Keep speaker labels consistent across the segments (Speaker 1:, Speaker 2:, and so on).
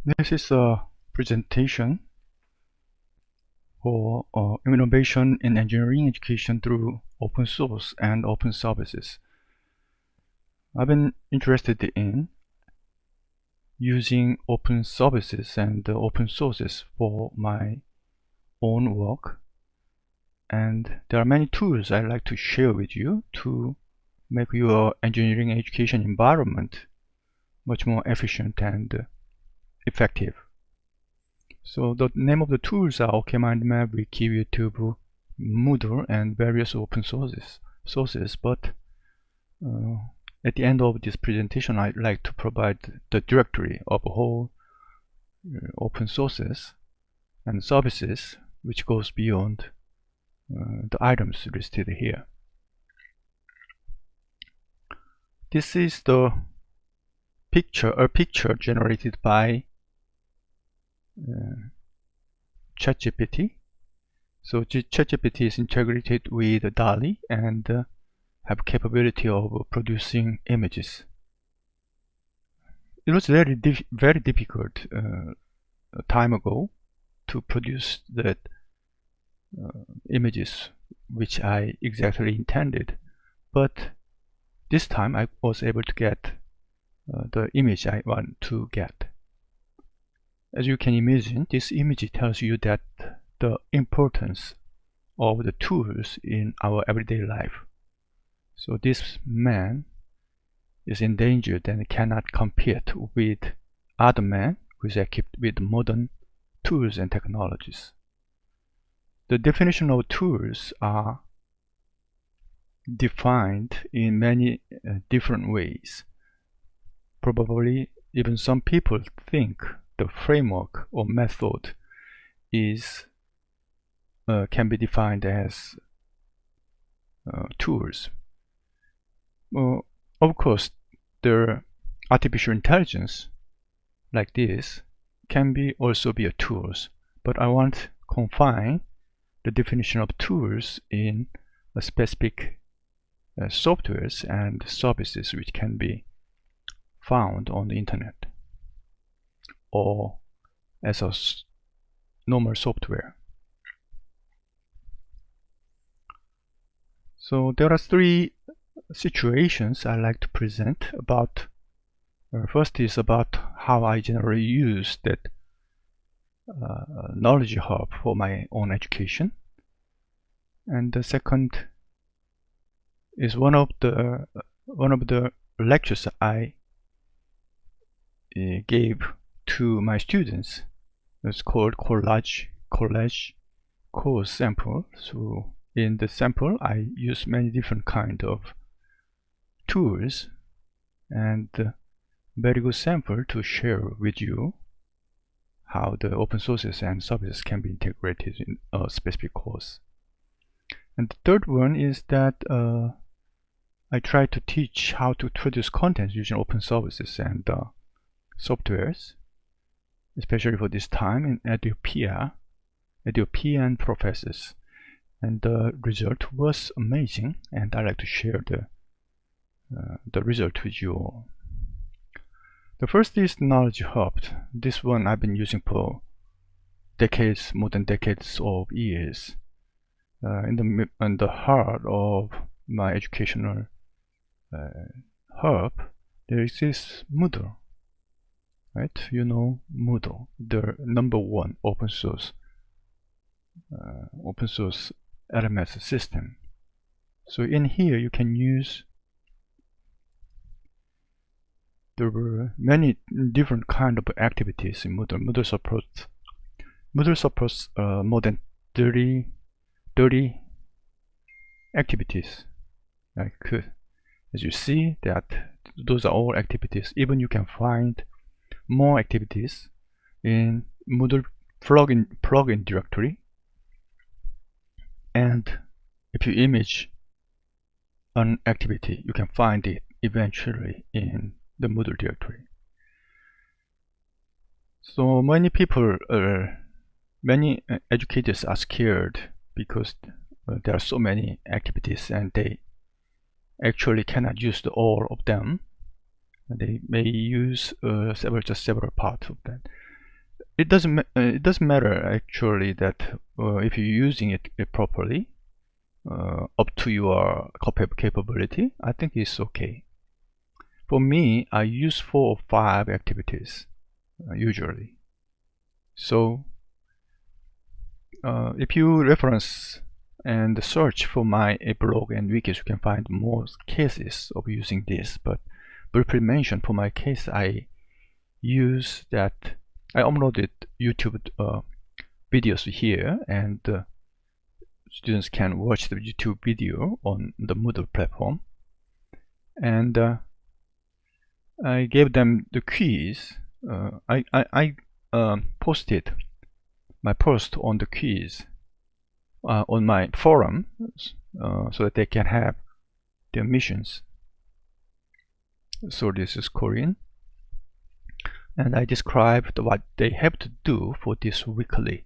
Speaker 1: This is a presentation for innovation in engineering education through open source and open services. I've been interested in using open services and open sources for my own work, and there are many tools I'd like to share with you to make your engineering education environment much more efficient and effective. So the name of the tools are OK Mind Map, Wiki, YouTube, Moodle, and various open sources. But at the end of this presentation, I'd like to provide the directory of all open sources and services, which goes beyond the items listed here. This is the picture generated by ChatGPT. So ChatGPT is integrated with DALL-E and have capability of producing images. It was very difficult a time ago to produce that images which I exactly intended, but this time I was able to get the image I want to get. As you can imagine, this image tells you that the importance of the tools in our everyday life. So this man is endangered and cannot compete with other men who is equipped with modern tools and technologies. The definition of tools are defined in many different ways. Probably even some people think the framework or method is can be defined as tools. Of course, the artificial intelligence like this can also be a tools, but I want to confine the definition of tools in a specific softwares and services which can be found on the internet or as a normal software. So there are three situations I like to present about. First is about how I generally use that knowledge hub for my own education, and the second is one of the lectures I gave to my students. It's called college course sample. So in the sample I use many different kind of tools and very good sample to share with you how the open sources and services can be integrated in a specific course. And the third one is that I try to teach how to produce content using open services and softwares, especially for this time in Edupean professors. And the result was amazing, and I like to share the result with you all. The first is Knowledge Hub. This one I've been using for more than decades of years. In the heart of my educational hub, there is this Moodle, right? You know Moodle, the #1 open source LMS system. So in here you can use. There were many different kind of activities in Moodle. Moodle supports more than 30 activities. As you see, that those are all activities. Even you can find more activities in Moodle plugin directory. And if you image an activity, you can find it eventually in the Moodle directory. So many people, many educators are scared because there are so many activities and they actually cannot use all of them. They may use several parts of that. it doesn't matter actually that if you're using it properly up to your capability. I think it's okay. For me, I use 4 or 5 activities usually. So if you reference and search for my blog and wikis, you can find more cases of using this. But briefly mention, for my case, I use that I uploaded YouTube videos here, and students can watch the YouTube video on the Moodle platform. And I gave them the quiz. I posted my post on the quiz on my forum so that they can have their missions. So this is Korean. And I described what they have to do for this weekly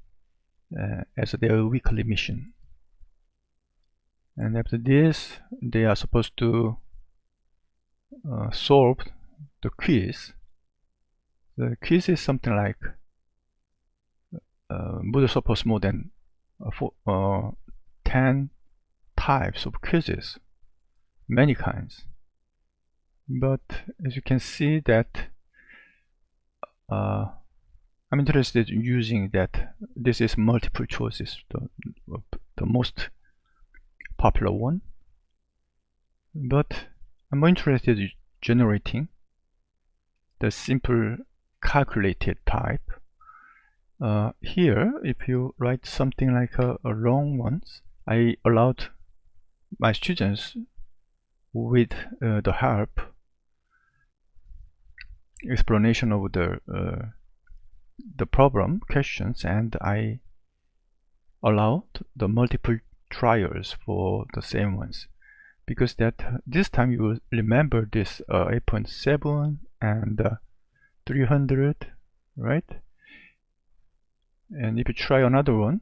Speaker 1: as their weekly mission. And after this, they are supposed to solve the quiz. The quiz is something like Moodle supports more than 10 types of quizzes, many kinds. But as you can see that I'm interested in using that. This is multiple choices, the most popular one. But I'm more interested in generating the simple calculated type. Here, if you write something like a long one, I allowed my students with the help explanation of the problem questions, and I allowed the multiple trials for the same ones, because that this time you will remember this 8.7 and 300, right? And if you try another one,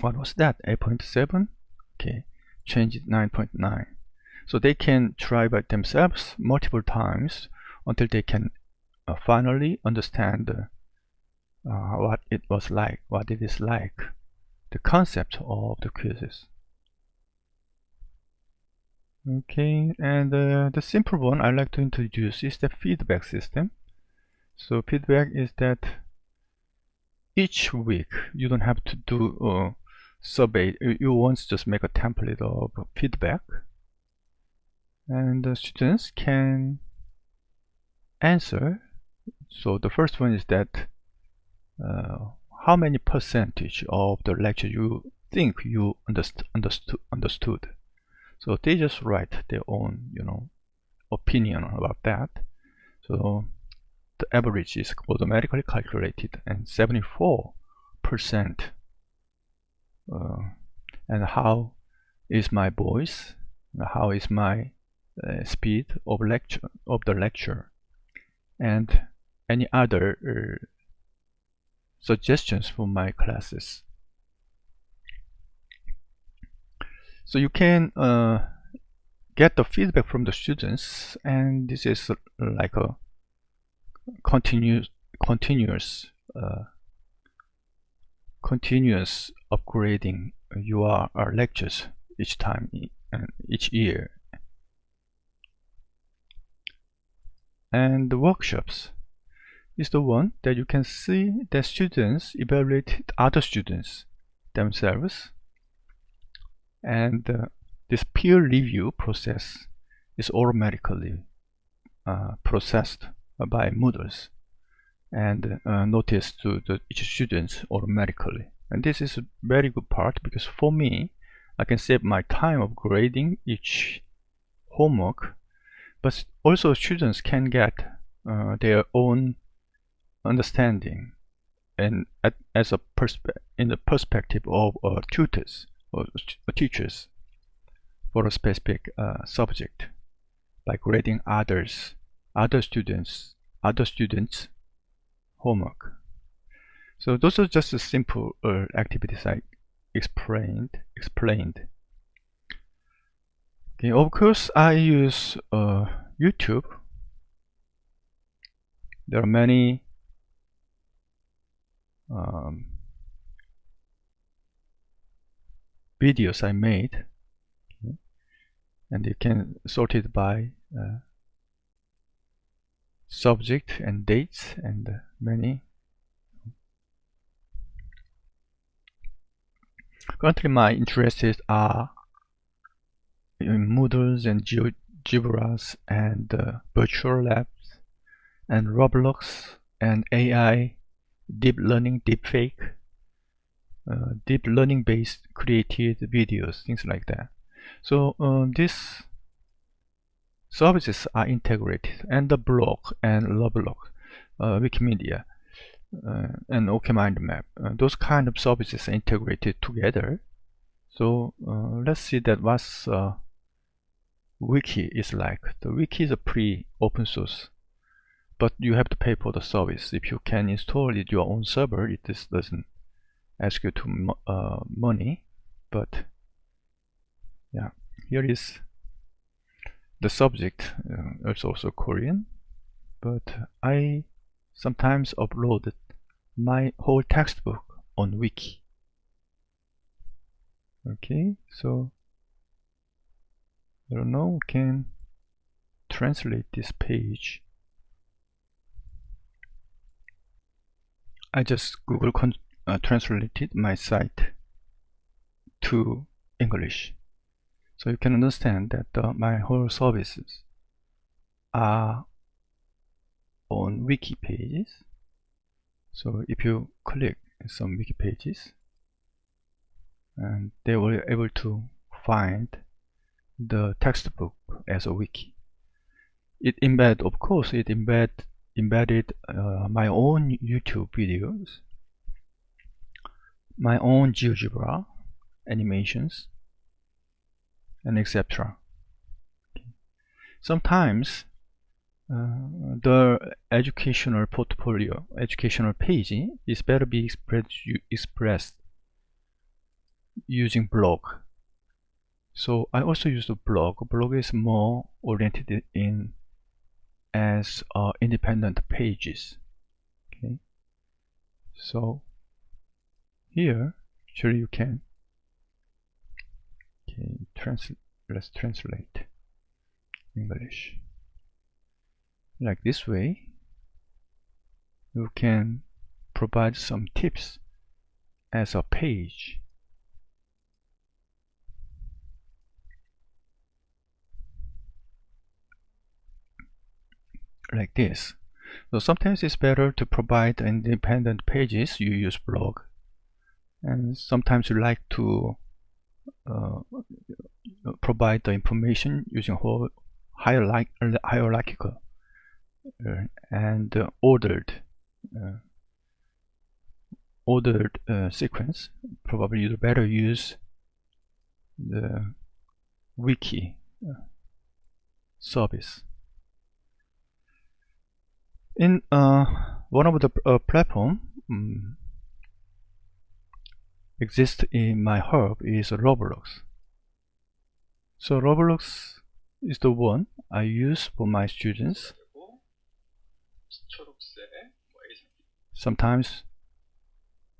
Speaker 1: what was that? 8.7. Okay, change it 9.9. So they can try by themselves multiple times until they can finally understand what it is like, the concept of the quizzes. Okay, and the simple one I like to introduce is the feedback system. So feedback is that each week you don't have to do survey. You want to just make a template of feedback, and the students can answer. So the first one is that how many percentage of the lecture you think you understood. So they just write their own, opinion about that. So the average is automatically calculated, and 74%. And how is my voice? How is my speed of the lecture? And any other suggestions for my classes. So you can get the feedback from the students, and this is like a continuous upgrading your lectures each time and each year. And the workshops is the one that you can see that students evaluate other students themselves, and this peer review process is automatically processed by Moodles and noticed to each student automatically. And this is a very good part, because for me, I can save my time of grading each homework, but also students can get their own understanding and in the perspective of tutors or teachers for a specific subject by grading other students homework. So those are just the simple activities I explained. Okay, of course I use YouTube there are many videos I made, okay, and you can sort it by subject and dates and many. Currently my interests are in Moodles and GeoGebras and virtual labs and Roblox and AI, deep learning, deepfake, deep learning based created videos, things like that. So these services are integrated, and the blog and Roblox, Wikimedia, and OKMindMap, those kind of services are integrated together. So let's see that what's wiki is like. The wiki is a free open source, but you have to pay for the service. If you can install it your own server, it doesn't ask you to money. But yeah, here is the subject. It's also Korean, but I sometimes upload my whole textbook on wiki. Okay, so I don't know, we can translate this page. I just Google translated my site to English, so you can understand that my whole services are on wiki pages. So if you click some wiki pages, and they were able to find the textbook as a wiki. Of course, it embedded my own YouTube videos, my own GeoGebra animations, and etc. Okay. Sometimes the educational portfolio, educational page is better be expressed using blog. So I also use the blog. Blog is more oriented in as independent pages. Okay. So here actually you can let's translate English. Like this way you can provide some tips as a page. Like this. So sometimes it's better to provide independent pages, you use blog, and sometimes you like to provide the information using whole hierarchical and ordered sequence. Probably you better use the wiki service. In one of the platform exists in my hub is Roblox. So Roblox is the one I use for my students. Sometimes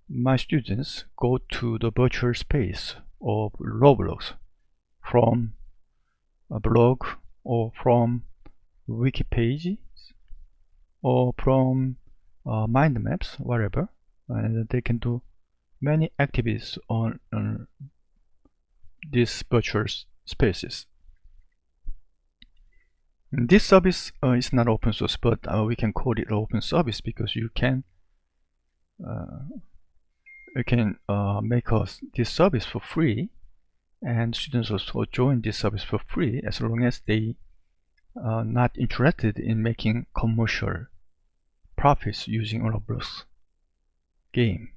Speaker 1: my students go to the virtual space of Roblox from a blog or from wiki pages or from mind maps, whatever, and they can do many activities on these virtual spaces. This service is not open source, but we can call it open service because you can make this service for free, and students also join this service for free as long as they are not interested in making commercial profits using Roblox game.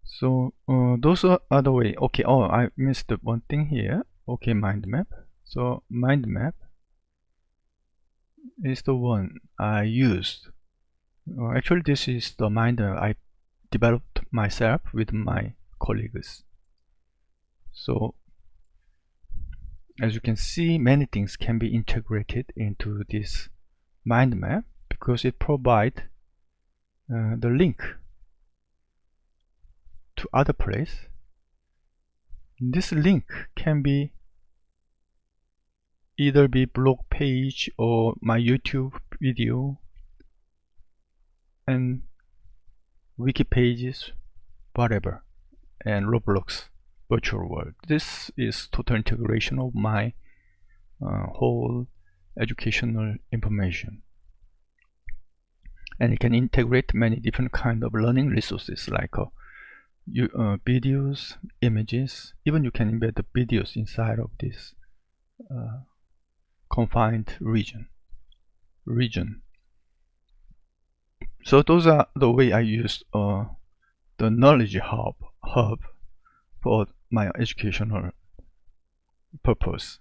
Speaker 1: So those are the way. Okay, oh, I missed one thing here. Okay, mind map. So mind map is the one I used. Actually, this is the mind map I developed myself with my colleagues. So as you can see, many things can be integrated into this mind map because it provides the link to other place. This link can be either be blog page or my YouTube video and wiki pages, whatever, and Roblox virtual world. This is total integration of my whole educational information, and it can integrate many different kind of learning resources like videos, images. Even you can embed the videos inside of this confined region. So those are the way I use the knowledge hub for my educational purpose.